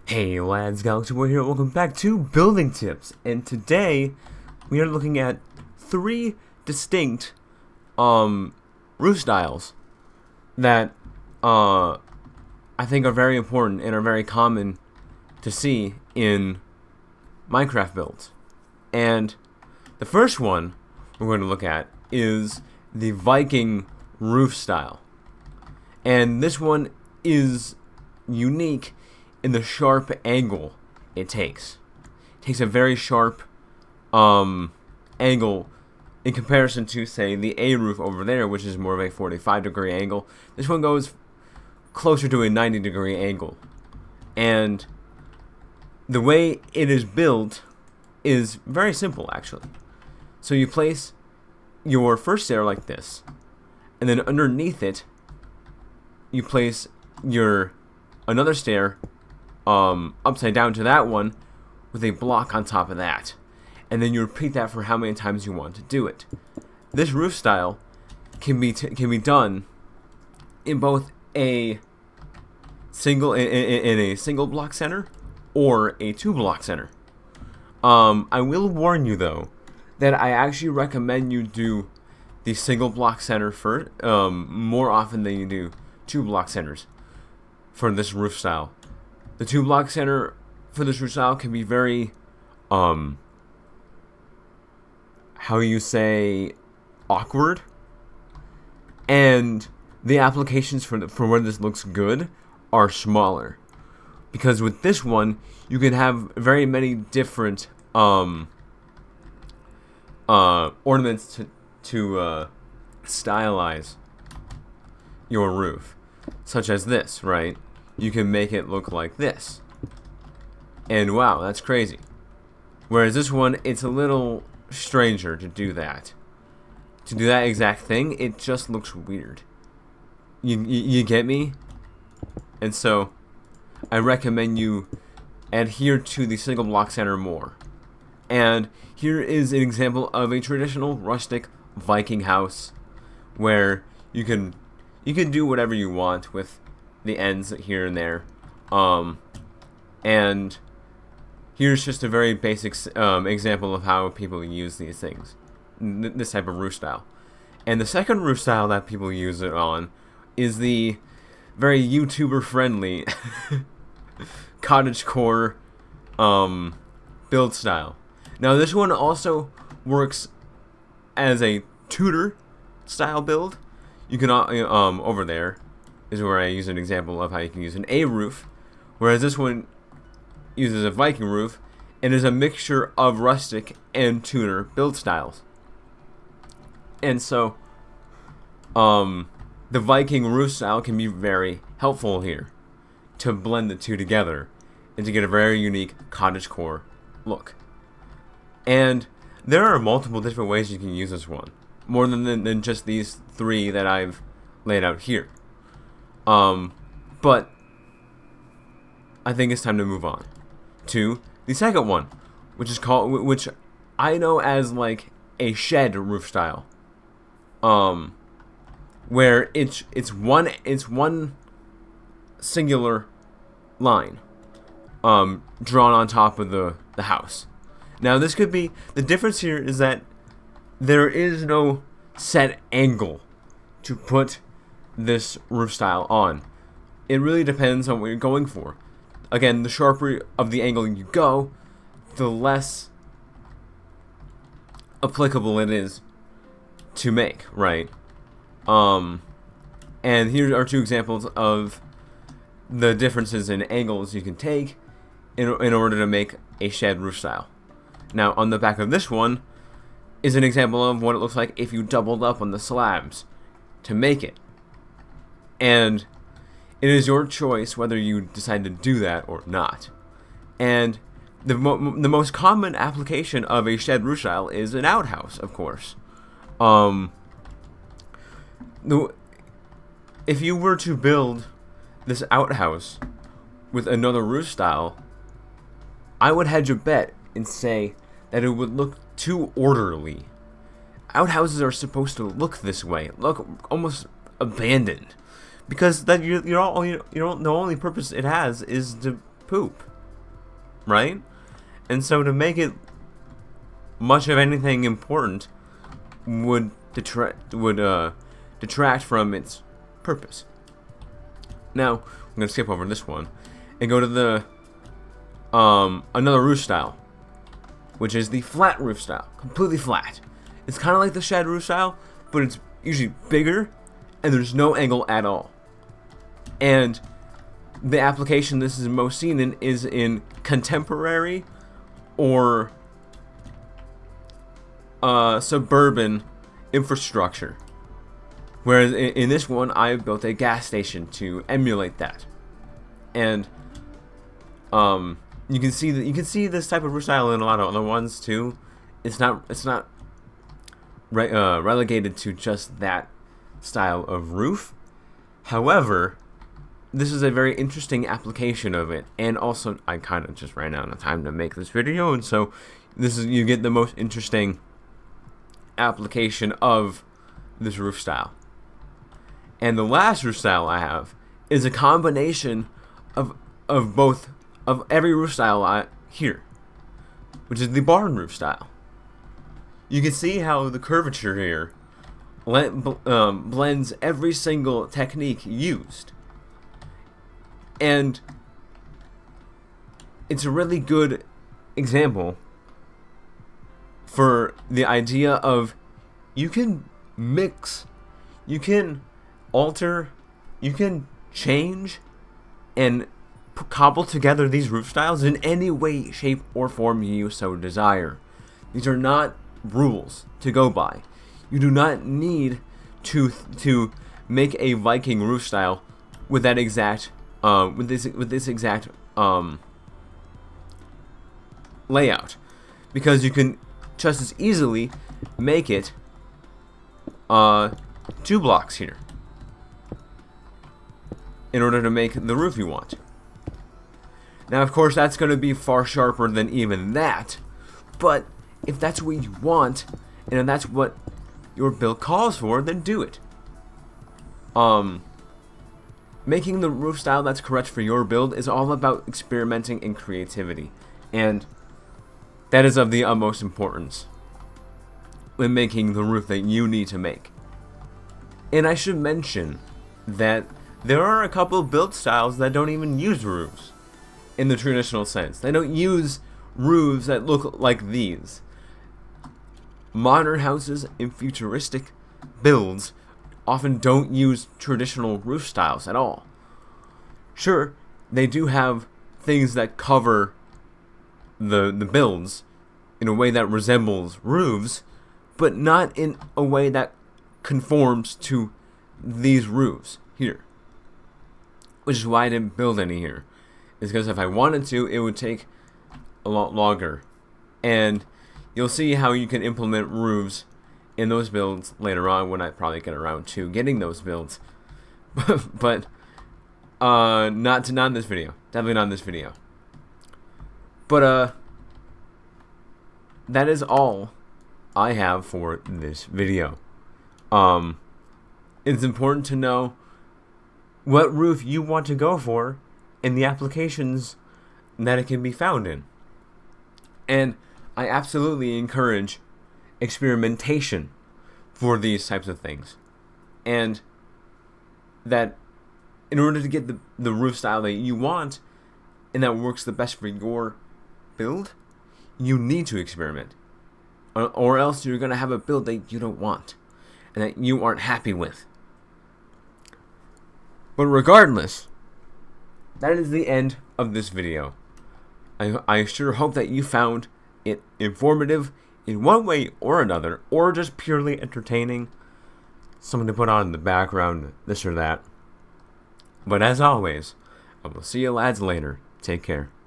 Hey lads, Galaxy Boy here, welcome back to Building Tips, and today we are looking at three distinct roof styles that I think are very important and are very common to see in Minecraft builds. And the first one we're going to look at is the Viking roof style. And this one is unique in the sharp angle it takes. It takes a very sharp angle in comparison to, say, the A roof over there, which is more of a 45-degree angle. This one goes closer to a 90-degree angle. And the way it is built is very simple, actually. So you place your first stair like this, and then underneath it, you place your another stair upside down to that one with a block on top of that, and then you repeat that for how many times you want to do it. This roof style can be done in both a single in a single block center or a 2-block center. I will warn you though that I actually recommend you do the single block center first more often than you do 2-block centers for this roof style. The 2-block center for this roof style can be very, how you say, awkward. And the applications for where this looks good are smaller. Because with this one, you can have very many different ornaments to stylize your roof. Such as this, right? You can make it look like this. And wow, that's crazy. Whereas this one, it's a little stranger to do that. To do that exact thing, it just looks weird. You get me? And so, I recommend you adhere to the single block center more. And here is an example of a traditional rustic Viking house where you can do whatever you want with the ends here and there. And here's just a very basic example of how people use these things. This type of roof style. And the second roof style that people use it on is the very YouTuber friendly cottagecore build style. Now this one also works as a Tudor style build. You can over there is where I use an example of how you can use an A roof, whereas this one uses a Viking roof and is a mixture of rustic and Tudor build styles. And so, the Viking roof style can be very helpful here to blend the two together and to get a very unique cottagecore look. And there are multiple different ways you can use this one, more than just these three that I've laid out here. But I think it's time to move on to the second one, which I know as like a shed roof style. Where it's one singular line drawn on top of the house. Now this could be, the difference here is that there is no set angle to put this roof style on. It really depends on what you're going for. Again, the sharper of the angle you go, the less applicable it is to make, right? And here are two examples of the differences in angles you can take in order to make a shed roof style. Now, on the back of this one is an example of what it looks like if you doubled up on the slabs to make it. And it is your choice whether you decide to do that or not. And the most common application of a shed roof style is an outhouse, of course. If you were to build this outhouse with another roof style, I would hedge a bet and say that it would look too orderly. Outhouses are supposed to look this way, look almost abandoned, because that the only purpose it has is to poop. right? And so to make it much of anything important would detract from its purpose. Now I'm gonna skip over this one and go to the another roof style, which is the flat roof style, completely flat. It's kind of like the shed roof style, but it's usually bigger and there's no angle at all. And the application this is most seen in is in contemporary or suburban infrastructure. Whereas in this one, I built a gas station to emulate that, and you can see this type of roof style in a lot of other ones too. It's not relegated to just that style of roof. However, this is a very interesting application of it, and also I kind of just ran out of time to make this video, and so you get the most interesting application of this roof style. And the last roof style I have is a combination of every roof style here, which is the barn roof style. You can see how the curvature here blends every single technique used. And it's a really good example for the idea of you can mix, you can alter, you can change and cobble together these roof styles in any way, shape, or form you so desire. These are not rules to go by. You do not need to make a Viking roof style with that exact with this exact layout, because you can just as easily make it 2 blocks here in order to make the roof you want. Now, of course, that's going to be far sharper than even that, but if that's what you want and if that's what your build calls for, then do it. Making the roof style that's correct for your build is all about experimenting and creativity, and that is of the utmost importance when making the roof that you need to make. And I should mention that there are a couple of build styles that don't even use roofs in the traditional sense. They don't use roofs that look like these. Modern houses and futuristic builds often don't use traditional roof styles at all. Sure, they do have things that cover the builds in a way that resembles roofs, but not in a way that conforms to these roofs here. Which is why I didn't build any here. Is because if I wanted to, it would take a lot longer. And you'll see how you can implement roofs in those builds later on when I probably get around to getting those builds. But not in this video. Definitely not in this video. But that is all I have for this video. It's important to know what roof you want to go for and the applications that it can be found in. And I absolutely encourage experimentation for these types of things. And that in order to get the roof style that you want and that works the best for your build, you need to experiment. Or else you're going to have a build that you don't want and that you aren't happy with. But regardless, that is the end of this video. I sure hope that you found it informative in one way or another, or just purely entertaining, something to put on in the background, this or that. But as always, I will see you lads later. Take care.